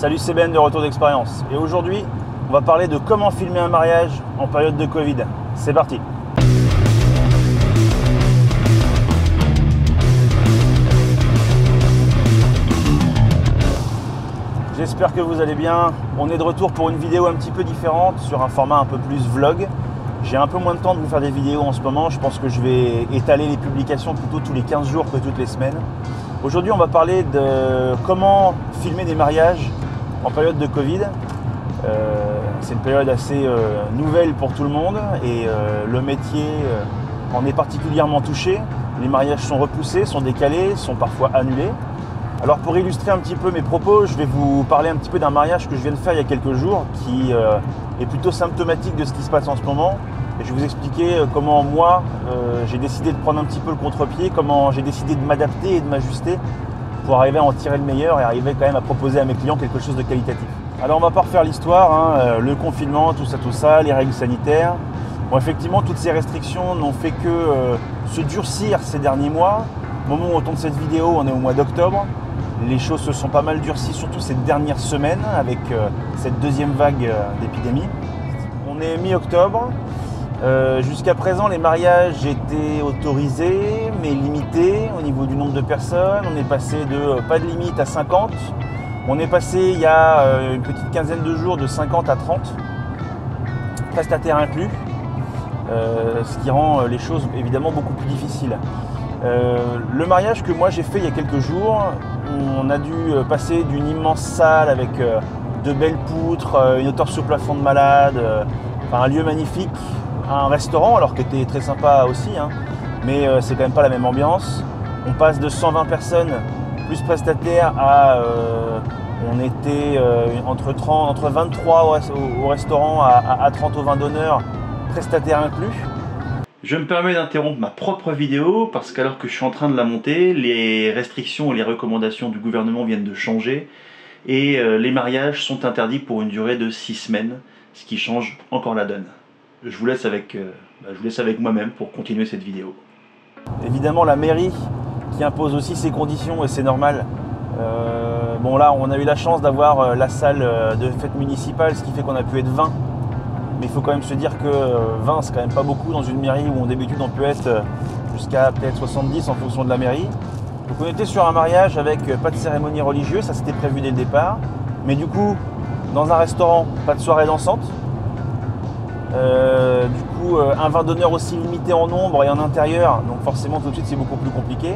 Salut, c'est Ben de Retour d'Expérience. Et aujourd'hui, on va parler de comment filmer un mariage en période de Covid. C'est parti. J'espère que vous allez bien. On est de retour pour une vidéo un petit peu différente, sur un format un peu plus vlog. J'ai un peu moins de temps de vous faire des vidéos en ce moment. Je pense que je vais étaler les publications plutôt tous les 15 jours que toutes les semaines. Aujourd'hui, on va parler de comment filmer des mariages en période de Covid. C'est une période assez nouvelle pour tout le monde et le métier en est particulièrement touché. Les mariages sont repoussés, sont décalés, sont parfois annulés. Alors pour illustrer un petit peu mes propos, je vais vous parler un petit peu d'un mariage que je viens de faire il y a quelques jours qui est plutôt symptomatique de ce qui se passe en ce moment. Et je vais vous expliquer comment moi j'ai décidé de prendre un petit peu le contre-pied, comment j'ai décidé de m'adapter et de m'ajuster pour arriver à en tirer le meilleur et arriver quand même à proposer à mes clients quelque chose de qualitatif. Alors on va pas refaire l'histoire, le confinement, tout ça, les règles sanitaires. Bon, effectivement, toutes ces restrictions n'ont fait que se durcir ces derniers mois. Au moment où on tourne cette vidéo, on est au mois d'octobre. Les choses se sont pas mal durcies, surtout ces dernières semaines avec cette deuxième vague d'épidémie. On est mi-octobre. Jusqu'à présent, les mariages étaient autorisés, mais limités au niveau du nombre de personnes. On est passé de pas de limite à 50. On est passé il y a une petite quinzaine de jours de 50 à 30, prestataires inclus, ce qui rend les choses évidemment beaucoup plus difficiles. Le mariage que moi j'ai fait il y a quelques jours, on a dû passer d'une immense salle avec de belles poutres, une hauteur sous plafond de malade, un lieu magnifique, un restaurant, alors que c'était très sympa aussi, mais c'est quand même pas la même ambiance. On passe de 120 personnes plus prestataires à on était entre 23 au restaurant à 30 au vin d'honneur, prestataires inclus. Je me permets d'interrompre ma propre vidéo parce qu'alors que je suis en train de la monter, les restrictions et les recommandations du gouvernement viennent de changer et les mariages sont interdits pour une durée de 6 semaines, ce qui change encore la donne. Je vous laisse avec moi-même pour continuer cette vidéo. Évidemment, la mairie qui impose aussi ses conditions et c'est normal. Bon là, on a eu la chance d'avoir la salle de fête municipale, ce qui fait qu'on a pu être 20. Mais il faut quand même se dire que 20, c'est quand même pas beaucoup dans une mairie où d'habitude on peut être jusqu'à peut-être 70 en fonction de la mairie. Donc on était sur un mariage avec pas de cérémonie religieuse, ça c'était prévu dès le départ. Mais du coup, dans un restaurant, pas de soirée dansante. Un vin d'honneur aussi limité en nombre et en intérieur, donc forcément tout de suite c'est beaucoup plus compliqué.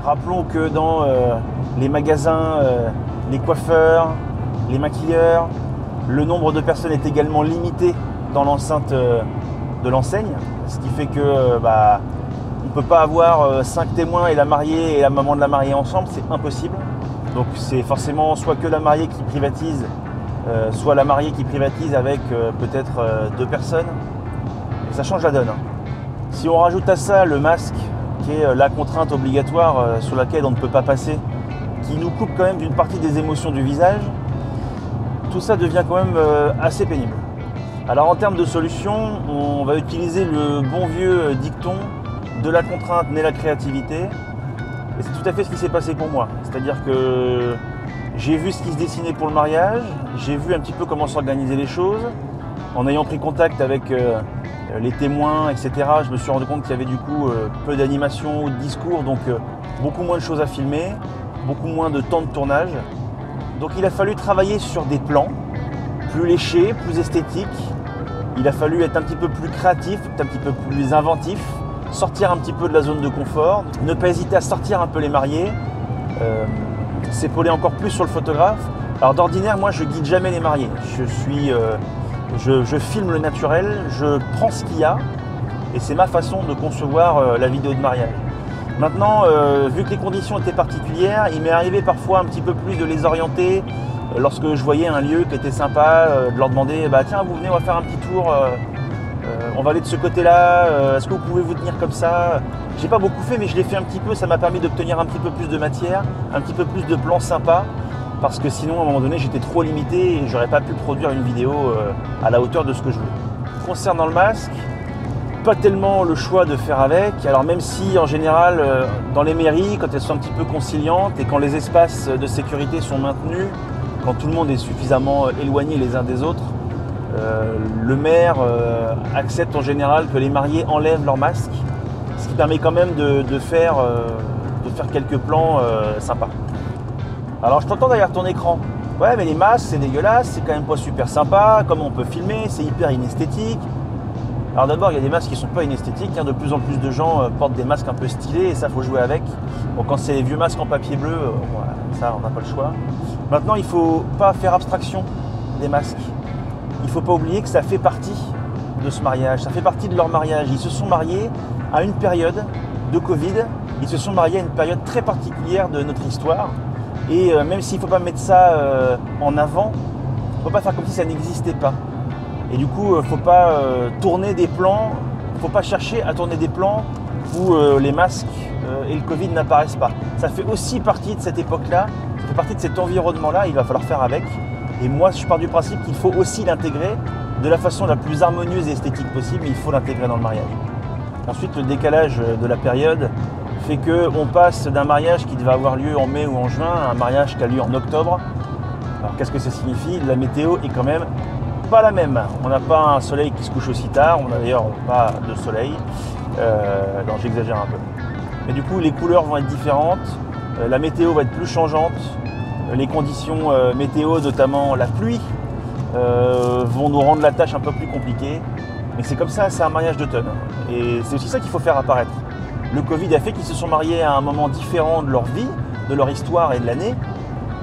Rappelons que dans les magasins, les coiffeurs, les maquilleurs, le nombre de personnes est également limité dans l'enceinte de l'enseigne, ce qui fait que on ne peut pas avoir 5 témoins et la mariée et la maman de la mariée ensemble, c'est impossible. Donc c'est forcément soit que la mariée qui privatise, soit la mariée qui privatise avec peut-être 2 personnes. Et ça change la donne. Si on rajoute à ça le masque, qui est la contrainte obligatoire sur laquelle on ne peut pas passer, qui nous coupe quand même d'une partie des émotions du visage, tout ça devient quand même assez pénible. Alors en termes de solution, on va utiliser le bon vieux dicton de la contrainte naît la créativité. Et c'est tout à fait ce qui s'est passé pour moi. C'est-à-dire que j'ai vu ce qui se dessinait pour le mariage, j'ai vu un petit peu comment s'organiser les choses. En ayant pris contact avec les témoins, etc., je me suis rendu compte qu'il y avait du coup peu d'animation ou de discours, donc beaucoup moins de choses à filmer, beaucoup moins de temps de tournage. Donc il a fallu travailler sur des plans plus léchés, plus esthétiques. Il a fallu être un petit peu plus créatif, un petit peu plus inventif, sortir un petit peu de la zone de confort, ne pas hésiter à sortir un peu les mariés, s'épauler encore plus sur le photographe. Alors d'ordinaire, moi je guide jamais les mariés. Je filme le naturel, je prends ce qu'il y a et c'est ma façon de concevoir la vidéo de mariage. Maintenant, vu que les conditions étaient particulières, il m'est arrivé parfois un petit peu plus de les orienter lorsque je voyais un lieu qui était sympa, de leur demander tiens, vous venez, on va faire un petit tour, on va aller de ce côté-là, est-ce que vous pouvez vous tenir comme ça? J'ai pas beaucoup fait, mais je l'ai fait un petit peu, ça m'a permis d'obtenir un petit peu plus de matière, un petit peu plus de plans sympas, parce que sinon, à un moment donné, j'étais trop limité et j'aurais pas pu produire une vidéo à la hauteur de ce que je voulais. Concernant le masque, pas tellement le choix de faire avec. Alors même si en général dans les mairies, quand elles sont un petit peu conciliantes et quand les espaces de sécurité sont maintenus, quand tout le monde est suffisamment éloigné les uns des autres, le maire accepte en général que les mariés enlèvent leur masque, ce qui permet quand même de faire quelques plans sympas. Alors je t'entends derrière ton écran. Ouais, mais les masques c'est dégueulasse, c'est quand même pas super sympa, comment on peut filmer, c'est hyper inesthétique. Alors d'abord, il y a des masques qui sont pas inesthétiques, de plus en plus de gens portent des masques un peu stylés et ça faut jouer avec. Bon, quand c'est les vieux masques en papier bleu, voilà, ça on n'a pas le choix. Maintenant, il faut pas faire abstraction des masques. Il faut pas oublier que ça fait partie de ce mariage, ça fait partie de leur mariage. Ils se sont mariés à une période de Covid, ils se sont mariés à une période très particulière de notre histoire. Et même s'il ne faut pas mettre ça en avant, il ne faut pas faire comme si ça n'existait pas. Et du coup, il ne faut pas tourner des plans, il ne faut pas chercher à tourner des plans où les masques et le Covid n'apparaissent pas. Ça fait aussi partie de cette époque-là, ça fait partie de cet environnement-là, il va falloir faire avec. Et moi, je pars du principe qu'il faut aussi l'intégrer de la façon la plus harmonieuse et esthétique possible, mais il faut l'intégrer dans le mariage. Ensuite, le décalage de la période fait qu'on passe d'un mariage qui devait avoir lieu en mai ou en juin à un mariage qui a lieu en octobre. Alors qu'est-ce que ça signifie? La météo est quand même pas la même. On n'a pas un soleil qui se couche aussi tard, on n'a d'ailleurs pas de soleil. Non, j'exagère un peu. Mais du coup, les couleurs vont être différentes, la météo va être plus changeante, les conditions météo, notamment la pluie, vont nous rendre la tâche un peu plus compliquée. Mais c'est comme ça, c'est un mariage d'automne. Et c'est aussi ça qu'il faut faire apparaître. Le Covid a fait qu'ils se sont mariés à un moment différent de leur vie, de leur histoire et de l'année.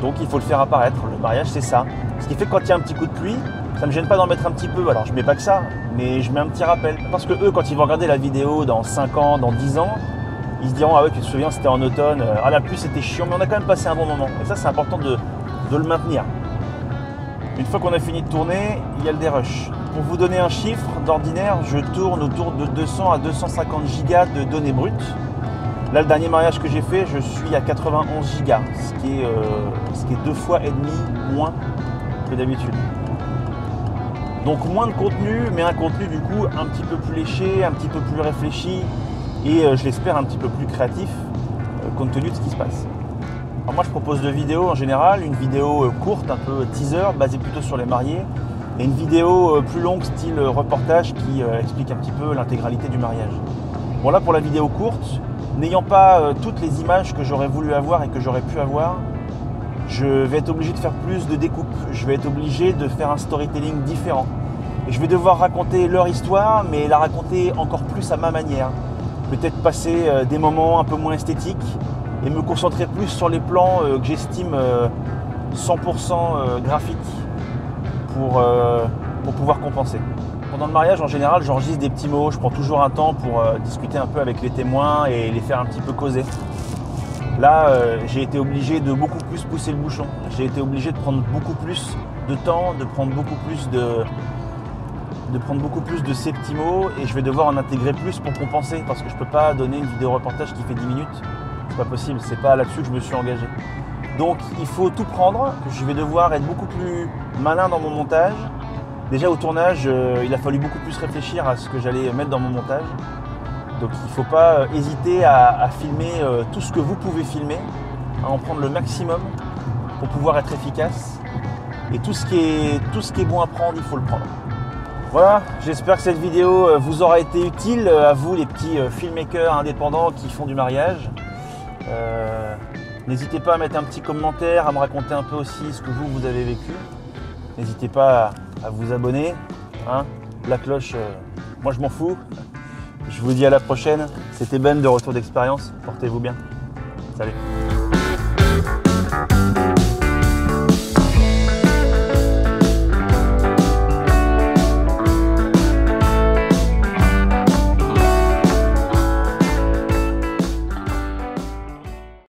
Donc il faut le faire apparaître. Le mariage, c'est ça. Ce qui fait que quand il y a un petit coup de pluie, ça ne me gêne pas d'en mettre un petit peu. Alors je mets pas que ça, mais je mets un petit rappel. Parce que eux, quand ils vont regarder la vidéo dans 5 ans, dans 10 ans, ils se diront « Ah ouais, tu te souviens, c'était en automne. Ah, la pluie, c'était chiant, mais on a quand même passé un bon moment. » Et ça, c'est important de le maintenir. Une fois qu'on a fini de tourner, il y a le dérush. Pour vous donner un chiffre, d'ordinaire, je tourne autour de 200 à 250 gigas de données brutes. Là, le dernier mariage que j'ai fait, je suis à 91 gigas, ce qui est 2 fois et demi moins que d'habitude. Donc moins de contenu, mais un contenu du coup un petit peu plus léché, un petit peu plus réfléchi et je l'espère un petit peu plus créatif compte tenu de ce qui se passe. Alors moi, je propose 2 vidéos en général, une vidéo courte, un peu teaser, basée plutôt sur les mariés, et une vidéo plus longue, style reportage, qui explique un petit peu l'intégralité du mariage. Bon là, pour la vidéo courte, n'ayant pas toutes les images que j'aurais voulu avoir et que j'aurais pu avoir, je vais être obligé de faire plus de découpes, je vais être obligé de faire un storytelling différent. Et je vais devoir raconter leur histoire, mais la raconter encore plus à ma manière. Peut-être passer des moments un peu moins esthétiques, et me concentrer plus sur les plans que j'estime 100% graphiques pour pouvoir compenser. Pendant le mariage, en général, j'enregistre des petits mots, je prends toujours un temps pour discuter un peu avec les témoins et les faire un petit peu causer. Là, j'ai été obligé de beaucoup plus pousser le bouchon. J'ai été obligé de prendre beaucoup plus de temps, de prendre beaucoup plus de ces petits mots et je vais devoir en intégrer plus pour compenser parce que je ne peux pas donner une vidéo reportage qui fait 10 minutes. C'est pas possible, c'est pas là-dessus que je me suis engagé. Donc il faut tout prendre, je vais devoir être beaucoup plus malin dans mon montage. Déjà au tournage, il a fallu beaucoup plus réfléchir à ce que j'allais mettre dans mon montage. Donc il ne faut pas hésiter à filmer tout ce que vous pouvez filmer, à en prendre le maximum pour pouvoir être efficace. Et tout ce qui est bon à prendre, il faut le prendre. Voilà, j'espère que cette vidéo vous aura été utile à vous les petits filmmakers indépendants qui font du mariage. N'hésitez pas à mettre un petit commentaire, à me raconter un peu aussi ce que vous avez vécu. N'hésitez pas à vous abonner. Hein. La cloche, moi je m'en fous. Je vous dis à la prochaine. C'était Ben de Retour d'Expérience. Portez-vous bien. Salut.